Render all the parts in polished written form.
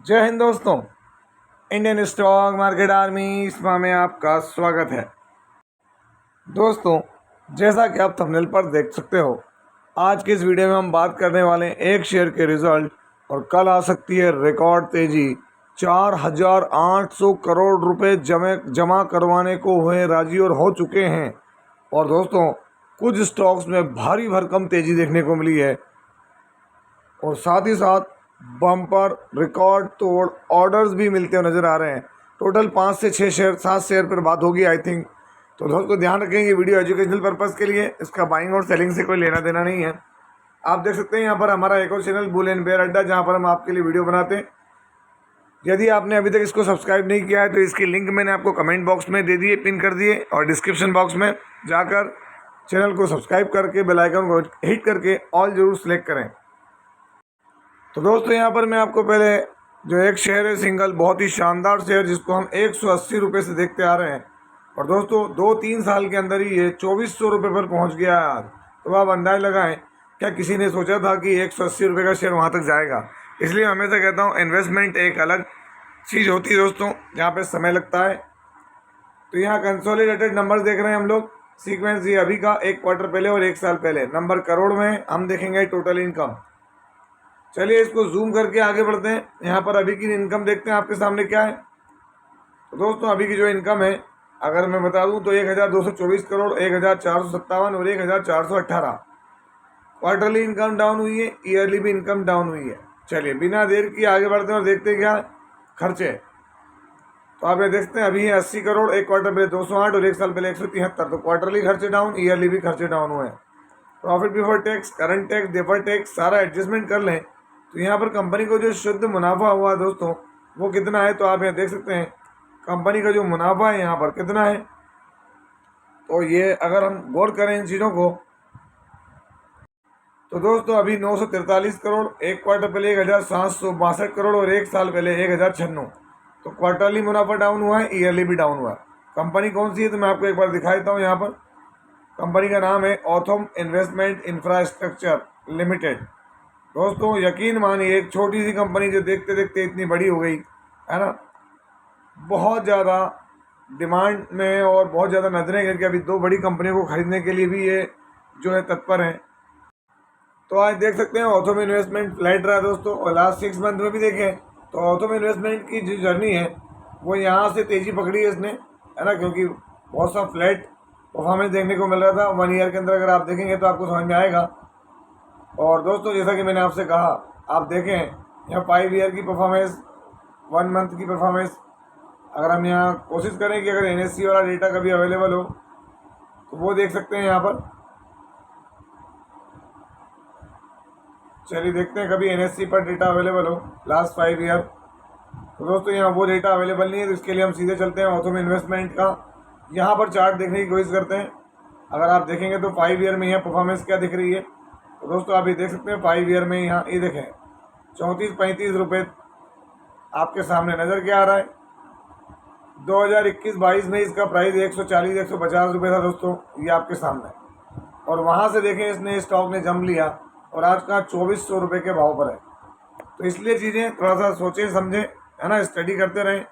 जय हिंद दोस्तों। Indian stock market army इसमें में आपका स्वागत है। दोस्तों, जैसा कि आप थंबनेल पर देख सकते हो, आज की इस वीडियो में हम बात करने वाले हैं एक शेयर के रिजल्ट और कल आ सकती है रिकॉर्ड तेजी। 4,800 करोड़ रुपए जमा करवाने को हुए राजी और हो चुके हैं। और दोस्तों, कुछ स्टॉक्स में भारी भरकम तेजी देखने को मिली है और साथ ही साथ बम्पर रिकॉर्ड तोड़ ऑर्डर्स भी मिलते हुए नज़र आ रहे हैं। टोटल 5 से 6 शेयर 7 शेयर पर बात होगी आई थिंक। तो दोस्तों ध्यान रखें, ये वीडियो एजुकेशनल पर्पज़ के लिए, इसका बाइंग और सेलिंग से कोई लेना देना नहीं है। आप देख सकते हैं यहाँ पर हमारा एक और चैनल बुल एंड बेयर अड्डा, जहाँ पर हम आपके लिए वीडियो बनाते हैं। यदि आपने अभी तक इसको सब्सक्राइब नहीं किया है तो इसकी लिंक मैंने आपको कमेंट बॉक्स में दे दिए, पिन कर दिए, और डिस्क्रिप्शन बॉक्स में जाकर चैनल को सब्सक्राइब करके बेल आइकन को हिट करके ऑल जरूर सेलेक्ट करें। तो दोस्तों, यहाँ पर मैं आपको पहले जो एक शेयर है सिंगल, बहुत ही शानदार शेयर, जिसको हम 180 रुपये से देखते आ रहे हैं, और दोस्तों 2-3 साल के अंदर ही ये 2400 रुपये पर पहुँच गया है आज। तो आप अंदाज़ लगाएं, क्या किसी ने सोचा था कि 180 रुपये का शेयर वहाँ तक जाएगा। इसलिए हमेशा कहता हूँ, इन्वेस्टमेंट एक अलग चीज़ होती है दोस्तों, जहाँ पर समय लगता है। तो यहाँ कंसोलिडेटेड नंबर देख रहे हैं हम लोग, सीक्वेंस ये अभी का, 1 क्वार्टर पहले और 1 साल पहले। नंबर करोड़ में हम देखेंगे टोटल इनकम। चलिए इसको जूम करके आगे बढ़ते हैं। यहाँ पर अभी की इनकम देखते हैं आपके सामने क्या है। तो दोस्तों, अभी की जो इनकम है, अगर मैं बता दूं तो 1,224 करोड़, 1,457 और 1,418। क्वार्टरली इनकम डाउन हुई है, ईयरली भी इनकम डाउन हुई है। चलिए बिना देर किए आगे बढ़ते हैं और देखते हैं क्या खर्चे। तो आप ये देखते हैं, अभी है 80 करोड़, 1 क्वार्टर पहले 208 और 1 साल पहले 173। तो क्वार्टरली खर्चे डाउन, ईयरली भी खर्चे डाउन हुए हैं। Profit before tax, current tax, deferred tax सारा एडजस्टमेंट कर लें तो यहाँ पर कंपनी को जो शुद्ध मुनाफा हुआ दोस्तों, वो कितना है। तो आप यहाँ देख सकते हैं कंपनी का जो मुनाफा है यहाँ पर कितना है। तो ये अगर हम गौर करें इन चीज़ों को, तो दोस्तों अभी 943 करोड़, 1 क्वार्टर पहले 1,762 करोड़ और 1 साल पहले 1,096। तो क्वार्टरली मुनाफा डाउन हुआ है, ईयरली भी डाउन हुआ है। कंपनी कौन सी है तो मैं आपको एक बार दिखा देता हूँ। यहाँ पर कंपनी का नाम है ऑथम इन्वेस्टमेंट इंफ्रास्ट्रक्चर लिमिटेड। दोस्तों यकीन मानिए, एक छोटी सी कंपनी जो देखते देखते इतनी बड़ी हो गई है ना, बहुत ज़्यादा डिमांड में और बहुत ज़्यादा नजरें करके अभी 2 बड़ी कंपनियों को खरीदने के लिए भी ये जो है तत्पर हैं। तो आज देख सकते हैं ऑथम इन्वेस्टमेंट फ्लैट रहा है दोस्तों, और लास्ट 6 मंथ में भी देखें तो ऑथम इन्वेस्टमेंट की जो जर्नी है वो यहाँ से तेज़ी पकड़ी है इसने, है ना, क्योंकि बहुत सा फ्लैट परफॉर्मेंस देखने को मिल रहा था। 1 ईयर के अंदर अगर आप देखेंगे तो आपको समझ में आएगा। और दोस्तों जैसा कि मैंने आपसे कहा, आप देखें यहाँ 5 ईयर की परफॉर्मेंस, 1 मंथ की परफॉर्मेंस। अगर हम यहाँ कोशिश करें कि अगर NSE वाला डेटा कभी अवेलेबल हो तो वो देख सकते हैं यहाँ पर। चलिए देखते हैं कभी NSE पर डेटा अवेलेबल हो लास्ट 5 ईयर। तो दोस्तों यहाँ वो डेटा अवेलेबल नहीं है, तो इसके लिए हम सीधे चलते हैं ऑथम इन्वेस्टमेंट का यहाँ पर चार्ट देखने की कोशिश करते हैं। अगर आप देखेंगे तो 5 ईयर में यहाँ परफॉर्मेंस क्या दिख रही है। तो दोस्तों आप ये देख सकते हैं 5 ईयर में यहाँ ये देखें 34-35 रुपये आपके सामने नज़र क्या आ रहा है। 2021-22 में इसका प्राइस 140-150 रुपये था दोस्तों, ये आपके सामने। और वहाँ से देखें इसने स्टॉक ने जम लिया और आज का 2400 रुपये के भाव पर है। तो इसलिए चीज़ें थोड़ा सा सोचें समझें, है ना, स्टडी करते रहें।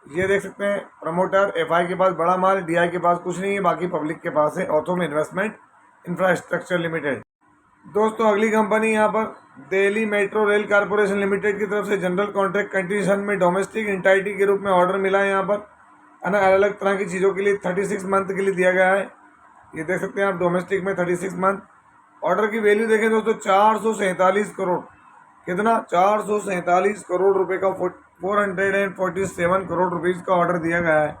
ये देख सकते हैं प्रमोटर FI के पास बड़ा माल, DI के पास कुछ नहीं है, बाकी पब्लिक के पास है ऑथम इन्वेस्टमेंट इंफ्रास्ट्रक्चर लिमिटेड। दोस्तों अगली कंपनी यहाँ पर Delhi metro rail corporation limited की तरफ से जनरल कॉन्ट्रैक्ट कंडीशन में डोमेस्टिक एंटाइटी के रूप में ऑर्डर मिला है यहाँ पर, है ना, अलग अलग तरह की चीज़ों के लिए 36 मंथ के लिए दिया गया है। ये देख सकते हैं आप डोमेस्टिक में 36 मंथ। ऑर्डर की वैल्यू देखें दोस्तों 447 करोड़, कितना 447 करोड़ रुपये का 447 करोड़ रुपीज़ का ऑर्डर दिया गया है।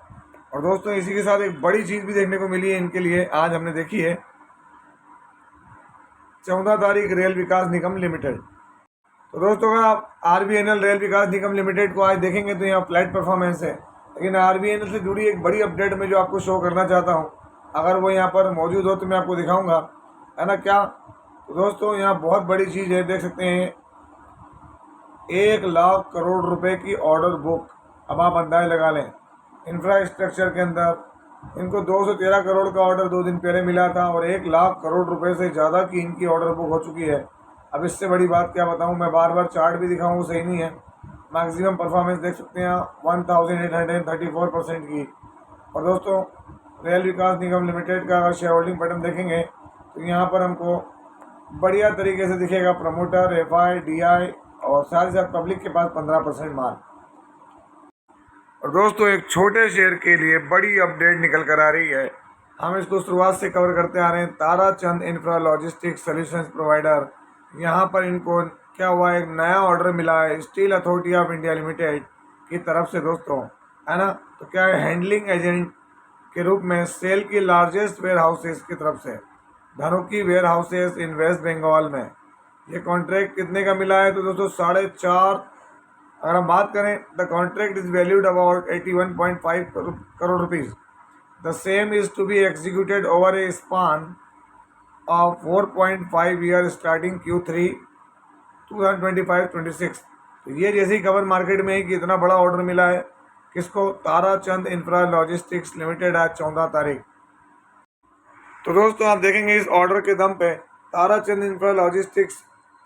और दोस्तों इसी के साथ एक बड़ी चीज़ भी देखने को मिली है इनके लिए, आज हमने देखी है 14 तारीख रेल विकास निगम लिमिटेड। तो दोस्तों अगर आप RVNL रेल विकास निगम लिमिटेड को आज देखेंगे तो यहाँ फ्लैट परफॉर्मेंस है, लेकिन RVNL से जुड़ी एक बड़ी अपडेट में जो आपको शो करना चाहता हूँ, अगर वो यहाँ पर मौजूद हो तो मैं आपको दिखाऊंगा, है ना क्या। तो दोस्तों यहाँ बहुत बड़ी चीज़ है, देख सकते हैं 1 लाख करोड़ रुपए की ऑर्डर बुक। अब आप अंदाज लगा लें, इंफ्रास्ट्रक्चर के अंदर इनको 213 करोड़ का ऑर्डर 2 दिन पहले मिला था और 1 लाख करोड़ रुपए से ज़्यादा की इनकी ऑर्डर बुक हो चुकी है। अब इससे बड़ी बात क्या बताऊं, मैं बार बार चार्ट भी दिखाऊं सही नहीं है। मैक्सिमम परफॉर्मेंस देख सकते हैं 1834% की। और दोस्तों रेल विकास निगम लिमिटेड का अगर शेयर होल्डिंग पैटर्न देखेंगे तो यहाँ पर हमको बढ़िया तरीके से दिखेगा प्रमोटर, एफआई, डीआई और साथ ही साथ पब्लिक के पास 15% माल। और दोस्तों एक छोटे शेयर के लिए बड़ी अपडेट निकल कर आ रही है, हम इसको शुरुआत से कवर करते आ रहे हैं। Tarachand infra logistics solutions provider, यहाँ पर इनको क्या हुआ, एक नया ऑर्डर मिला है steel authority of India limited की तरफ से दोस्तों, है ना। तो क्या है, हैंडलिंग एजेंट के रूप में सेल की लार्जेस्ट वेयर हाउसेज की तरफ से Dhanuki warehouses in West Bengal में ये कॉन्ट्रैक्ट कितने का मिला है, तो दोस्तों 4.5। अगर हम बात करें, the contract is valued about 81.5 crore rupees. The same is to be executed over a span of 4.5 year starting Q3 2025-26। तो ये जैसी खबर मार्केट में है कि इतना बड़ा ऑर्डर मिला है किसको, ताराचंद इंफ्रा लॉजिस्टिक्स लिमिटेड आज 14 तारीख। तो दोस्तों आप देखेंगे इस ऑर्डर के दम पे ताराचंद इंफ्रा लॉजिस्टिक्स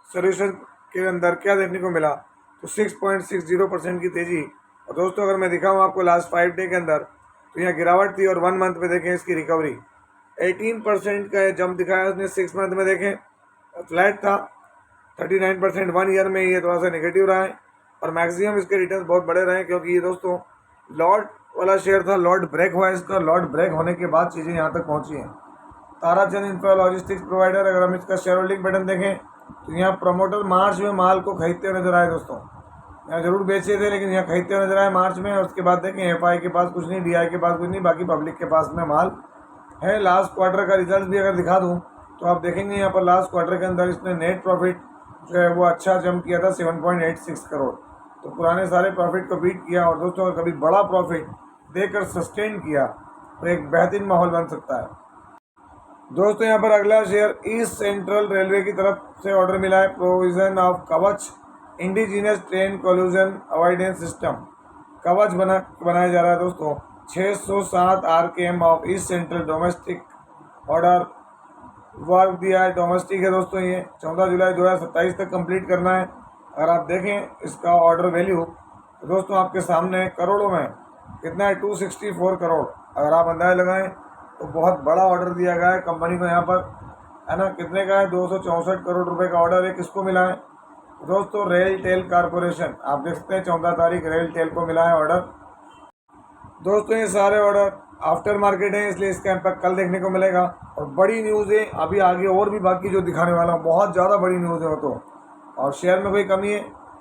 सॉल्यूशन के अंदर क्या देखने को मिला, तो 6.60% की तेजी। और दोस्तों अगर मैं दिखाऊँ आपको लास्ट 5 डे के अंदर, तो यहाँ गिरावट थी और 1 मंथ में देखें इसकी रिकवरी 18% का जंप दिखाया उसने। 6 मंथ में देखें फ्लैट था 39%, 1 ईयर में ये थोड़ा सा नेगेटिव रहा है। और मैक्सिमम इसके रिटर्न बहुत बड़े रहे क्योंकि ये दोस्तों लॉट वाला शेयर था, लॉट ब्रेक हुआ इसका, लॉट ब्रेक होने के बाद चीज़ें यहाँ तक पहुँची हैं। ताराचंद इंफ्रा लॉजिस्टिक्स प्रोवाइडर, अगर हम इसका शेयर होल्डिंग पैटर्न देखें तो यहाँ प्रमोटर मार्च में माल को खरीदते हुए नजर आए दोस्तों। यहाँ जरूर बेचे थे लेकिन यहाँ खरीदते हुए नजर आए मार्च में। और उसके बाद देखें एफआई के पास कुछ नहीं, डीआई के पास कुछ नहीं, बाकी पब्लिक के पास में माल है। लास्ट क्वार्टर का रिजल्ट भी अगर दिखा दूँ तो आप देखेंगे यहाँ पर लास्ट क्वार्टर के अंदर इसने नेट प्रॉफिट जो है वो अच्छा जंप किया था 7.86 करोड़। तो पुराने सारे प्रॉफिट को बीट किया। और दोस्तों कभी बड़ा प्रॉफिट देकर सस्टेन किया तो एक बेहतरीन माहौल बन सकता है। दोस्तों यहाँ पर अगला शेयर ईस्ट सेंट्रल रेलवे की तरफ से ऑर्डर मिला है, प्रोविजन ऑफ कवच indigenous train collusion avoidance system. कवच बनाया जा रहा है दोस्तों। 607 RKM of east central domestic order work दिया है, डोमेस्टिक है दोस्तों। ये 14 जुलाई 2027 तक कंप्लीट करना है। अगर आप देखें इसका ऑर्डर वैल्यू तो दोस्तों आपके सामने करोड़ों में कितना है, 264 करोड़। अगर आप अंदाजा लगाएं तो बहुत बड़ा ऑर्डर दिया गया है कंपनी को यहाँ पर, है ना। कितने का है, 264 करोड़ रुपए का ऑर्डर है। किसको मिला है दोस्तों, रेल टेल कारपोरेशन। आप देख सकते हैं 14 तारीख रेल टेल को मिला है ऑर्डर। दोस्तों ये सारे ऑर्डर आफ्टर मार्केट है इसलिए इसका इम्पैक्ट कल देखने को मिलेगा। और बड़ी न्यूज़ है अभी आगे और भी बाकी जो दिखाने वाला हूँ, बहुत ज़्यादा बड़ी न्यूज़ है वो तो। और शेयर में कोई कमी है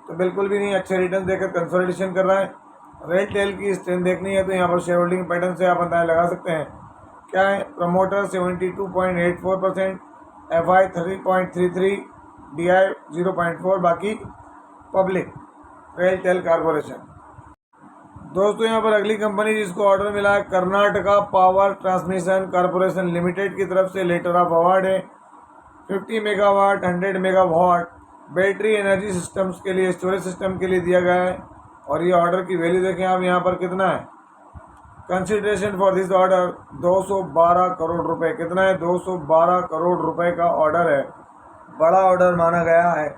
तो बिल्कुल भी नहीं, अच्छे रिटर्न देकर कंसोलिडेशन कर रहा है। रेल टेल की स्ट्रेंथ देखनी है तो यहाँ पर शेयर होल्डिंग पैटर्न से आप अंदाजा लगा सकते हैं क्या है। प्रमोटर 72.84%, एफआई 3.33, डीआई 0.4, बाकी पब्लिक रेल टेल कारपोरेशन। दोस्तों यहाँ पर अगली कंपनी जिसको ऑर्डर मिला है Karnataka power transmission corporation limited की तरफ से लेटर ऑफ अवार्ड है। 50 megawatt 100 megawatt battery energy systems के लिए, स्टोरेज सिस्टम के लिए दिया गया है। और ये ऑर्डर की वैल्यू देखें आप यहाँ पर कितना है, consideration for this order 212 crore रुपए। कितना है, 212 करोड़ रुपए का ऑर्डर है, बड़ा ऑर्डर माना गया है।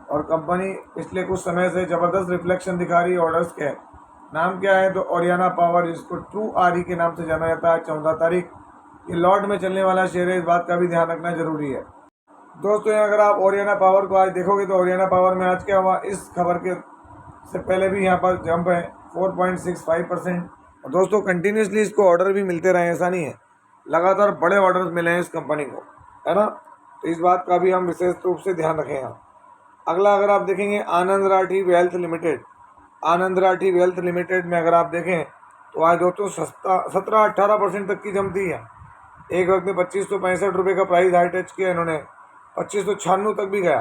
और कंपनी पिछले कुछ समय से ज़बरदस्त रिफ्लेक्शन दिखा रही है ऑर्डर्स के। नाम क्या है, तो ओरियाना पावर, जिसको ट्रू आर के नाम से जाना जाता है। 14 तारीख ये लॉट में चलने वाला शेयर है, इस बात का भी ध्यान रखना जरूरी है दोस्तों। अगर आप ओरियाना पावर को आज देखोगे तो ओरियाना पावर में आज क्या हुआ, इस खबर के से पहले भी यहाँ पर जंप है 4.65%। और दोस्तों कंटिन्यूसली इसको ऑर्डर भी मिलते रहे, ऐसा नहीं है, लगातार बड़े ऑर्डर्स मिले हैं इस कंपनी को, है ना। तो इस बात का भी हम विशेष रूप से ध्यान रखें यहाँ। अगला अगर आप देखेंगे आनंद राठी वेल्थ लिमिटेड। आनंद राठी वेल्थ लिमिटेड में अगर आप देखें तो आज दोस्तों 17-18% तक की जमती है। एक वक्त में 2565 रुपये का प्राइस हाई टच किया इन्होंने, 2596 तक भी गया।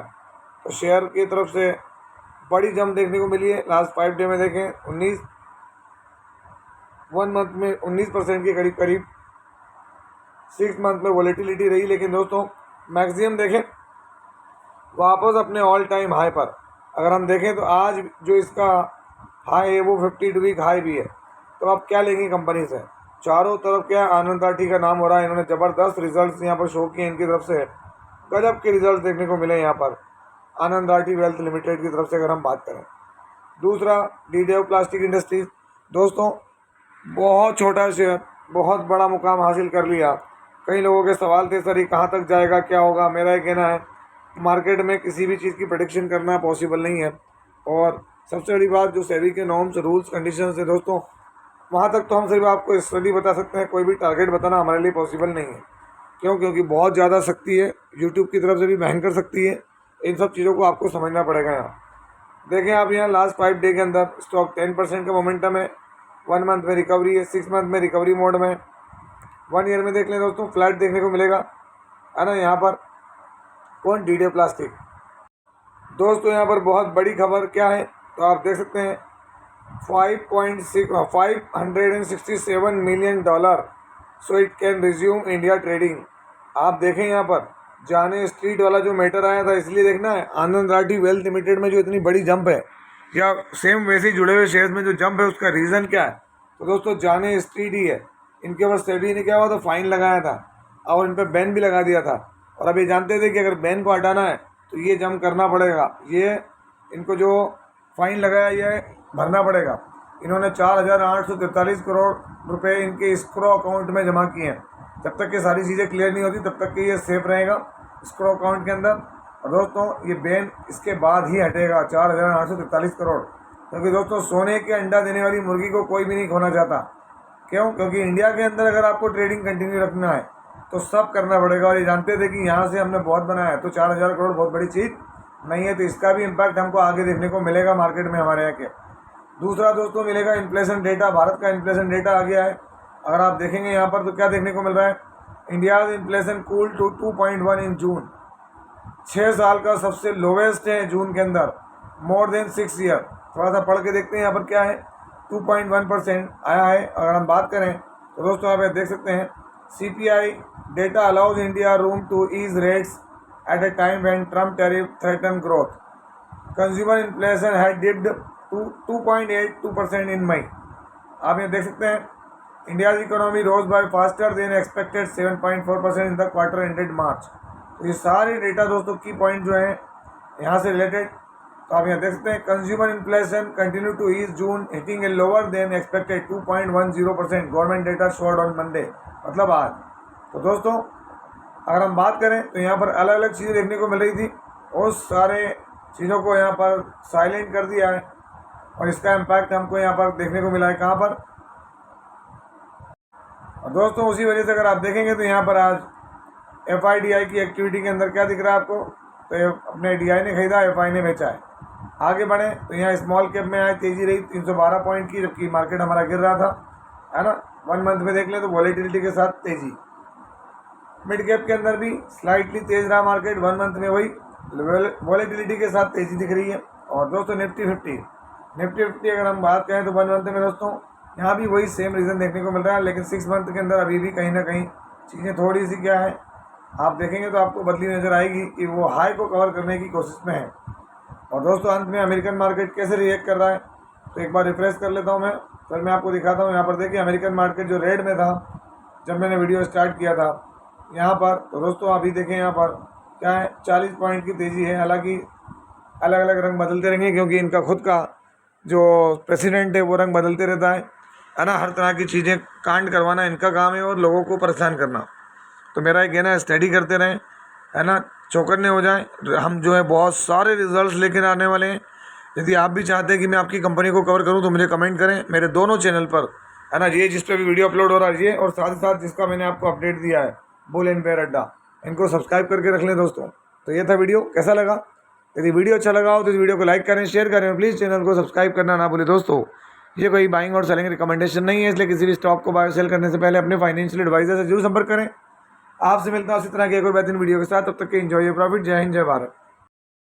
तो शेयर की तरफ से बड़ी जंप देखने को मिली है। लास्ट 5 डे में देखें 1 मंथ में 19% के करीब करीब, 6 मंथ में वॉलेटिलिटी रही। लेकिन दोस्तों मैक्सिमम देखें वापस अपने ऑल टाइम हाई पर अगर हम देखें तो आज जो इसका हाई है वो 52 वीक हाई भी है। तो आप क्या लेंगे कंपनी से, चारों तरफ क्या आनंद राठी का नाम हो रहा है। इन्होंने ज़बरदस्त रिजल्ट्स यहाँ पर शो किए, इनकी तरफ से गजब के रिजल्ट देखने को मिले यहाँ पर आनंद राठी वेल्थ लिमिटेड की तरफ से अगर हम बात करें। दूसरा डीडीओ प्लास्टिक इंडस्ट्रीज। दोस्तों बहुत छोटा शेयर बहुत बड़ा मुकाम हासिल कर लिया। कई लोगों के सवाल थे सर ये कहाँ तक जाएगा, क्या होगा। मेरा ये कहना है मार्केट में किसी भी चीज़ की प्रेडिक्शन करना पॉसिबल नहीं है। और सबसे बड़ी बात जो सेबी के नॉर्म्स रूल्स कंडीशंस है दोस्तों, वहाँ तक तो हम सिर्फ आपको स्टडी बता सकते हैं, कोई भी टारगेट बताना हमारे लिए पॉसिबल नहीं है। क्यों? क्योंकि बहुत ज़्यादा सख्ती है, यूट्यूब की तरफ से भी बैन कर सकती है। इन सब चीज़ों को आपको समझना पड़ेगा। यहाँ देखें आप, यहाँ लास्ट 5 डे के अंदर स्टॉक 10% का मोमेंटम है। 1 मंथ में रिकवरी है, 6 मंथ में रिकवरी मोड में, 1 ईयर में देख लें दोस्तों फ्लैट देखने को मिलेगा, है ना। यहाँ पर कौन? DDO plastic. दोस्तों यहाँ पर बहुत बड़ी खबर क्या है तो आप देख सकते हैं $567 million, so it can resume India trading. आप देखें यहाँ पर जाने स्ट्रीट वाला जो मैटर आया था, इसलिए देखना है आनंद राठी वेल्थ लिमिटेड में जो इतनी बड़ी जंप है, या सेम वैसे ही जुड़े हुए शेयर्स में जो जंप है, उसका रीज़न क्या है? तो दोस्तों जाने स्ट्रीट ही है। इनके ऊपर सेबी ने क्या हुआ था, फाइन लगाया था और इन पर बैन भी लगा दिया था। और अब ये जानते थे कि अगर बैन को हटाना है तो ये जंप करना पड़ेगा, ये इनको जो फाइन लगाया ये भरना पड़ेगा। इन्होंने 4,843 करोड़ रुपए इनके एस्क्रो अकाउंट में जमा किए हैं। जब तक ये सारी चीज़ें क्लियर नहीं होती तब तक कि ये सेफ रहेगा एस्क्रो अकाउंट के अंदर। और दोस्तों ये बैन इसके बाद ही हटेगा 4,843 करोड़, क्योंकि दोस्तों सोने के अंडा देने वाली मुर्गी को कोई भी नहीं खोना चाहता। क्यों? क्योंकि इंडिया के अंदर अगर आपको ट्रेडिंग कंटिन्यू रखना है तो सब करना पड़ेगा। और ये जानते थे कि यहाँ से हमने बहुत बनाया है, तो 4,000 करोड़ बहुत बड़ी चीज़ नहीं है। तो इसका भी इम्पैक्ट हमको आगे देखने को मिलेगा मार्केट में हमारे यहाँ के। दूसरा दोस्तों मिलेगा इन्फ्लेशन डेटा। भारत का इन्फ्लेशन डेटा आ गया है। अगर आप देखेंगे यहाँ पर तो क्या देखने को मिल रहा है, इंडियाज इन्फ्लेशन कूल टू 2.1 इन जून। 6 साल का सबसे लोवेस्ट है जून के अंदर, मोर देन 6 ईयर। थोड़ा सा पढ़ के देखते हैं यहाँ पर क्या है, 2.1% आया है। अगर हम बात करें तो दोस्तों आप देख सकते हैं CPI data allows India room to ease rates at a time when Trump tariff threaten growth. Consumer inflation had dipped to 2.82% in May. आप ये देख सकते हैं India's economy rose by faster than expected 7.4% in the quarter ended March. तो ये सारे data दोस्तों की पॉइंट जो हैं यहाँ से रिलेटेड, तो आप यहाँ देख सकते हैं consumer inflation continue to ease June hitting a lower than expected 2.10%। Government data showed on Monday, मतलब आज। तो दोस्तों अगर हम बात करें तो यहाँ पर अलग अलग चीज़ें देखने को मिल रही थी, उस सारे चीज़ों को यहाँ पर साइलेंट कर दिया है और इसका इम्पैक्ट हमको यहाँ पर देखने को मिला है कहाँ पर। और दोस्तों उसी वजह से अगर आप देखेंगे तो यहाँ पर आज FIDI की एक्टिविटी के अंदर क्या दिख रहा है आपको, तो ये अपने DI ने खरीदा, FI ने बेचा है। आगे बढ़े तो यहाँ स्मॉल कैप में आज तेज़ी रही 312 पॉइंट की, जबकि मार्केट हमारा गिर रहा था, है ना। 1 मंथ में देख लें तो वॉलेटिलिटी के साथ तेज़ी। मिड कैप के अंदर भी स्लाइटली तेज़ रहा मार्केट, 1 मंथ में वही वॉलेटिलिटी के साथ तेज़ी दिख रही है। और दोस्तों निफ्टी 50 अगर हम बात करें तो 1 मंथ में दोस्तों यहाँ भी वही सेम रीज़न देखने को मिल रहा है, लेकिन 6 मंथ के अंदर अभी भी कहीं ना कहीं चीज़ें थोड़ी सी क्या है आप देखेंगे तो आपको बदली नज़र आएगी कि वो हाई को कवर करने की कोशिश में है। और दोस्तों अंत में अमेरिकन मार्केट कैसे रिएक्ट कर रहा है तो एक बार रिफ्रेश कर लेता हूँ मैं, फिर मैं आपको दिखाता हूँ। यहाँ पर देखिए अमेरिकन मार्केट जो रेड में था जब मैंने वीडियो स्टार्ट किया था यहाँ पर, तो दोस्तों अभी देखें यहाँ पर क्या है 40 पॉइंट की तेज़ी है। हालांकि अलग अलग रंग बदलते रहेंगे क्योंकि इनका खुद का जो प्रेसिडेंट है वो रंग बदलते रहता है ना। हर तरह की चीज़ें कांड करवाना इनका काम है और लोगों को परेशान करना। तो मेरा ये कहना है स्टडी करते रहें, है ना, चौकन्ने हो जाएं। हम जो है बहुत सारे रिजल्ट्स लेकर आने वाले हैं। यदि आप भी चाहते हैं कि मैं आपकी कंपनी को कवर करूं तो मुझे कमेंट करें मेरे दोनों चैनल पर, है ना, ये जिस पे भी वीडियो अपलोड हो रहा है ये, और साथ ही साथ जिसका मैंने आपको अपडेट दिया है बुल एंड बेयर अड्डा, इनको सब्सक्राइब करके रख लें दोस्तों। तो ये था वीडियो, कैसा लगा? यदि वीडियो अच्छा लगा हो तो इस वीडियो को लाइक करें, शेयर करें, प्लीज़ चैनल को सब्सक्राइब करना ना भूलें दोस्तों। ये कोई बाइंग और सेलिंग रिकमेंडेशन नहीं है, इसलिए किसी भी स्टॉक को बाय सेल करने से पहले अपने फाइनेंशियल एडवाइजर से जरूर संपर्क करें। आपसे मिलता हूं इसी तरह की एक और बेहतरीन वीडियो के साथ, तब तक के एंजॉय योर प्रॉफिट। जय हिंद, जय भारत।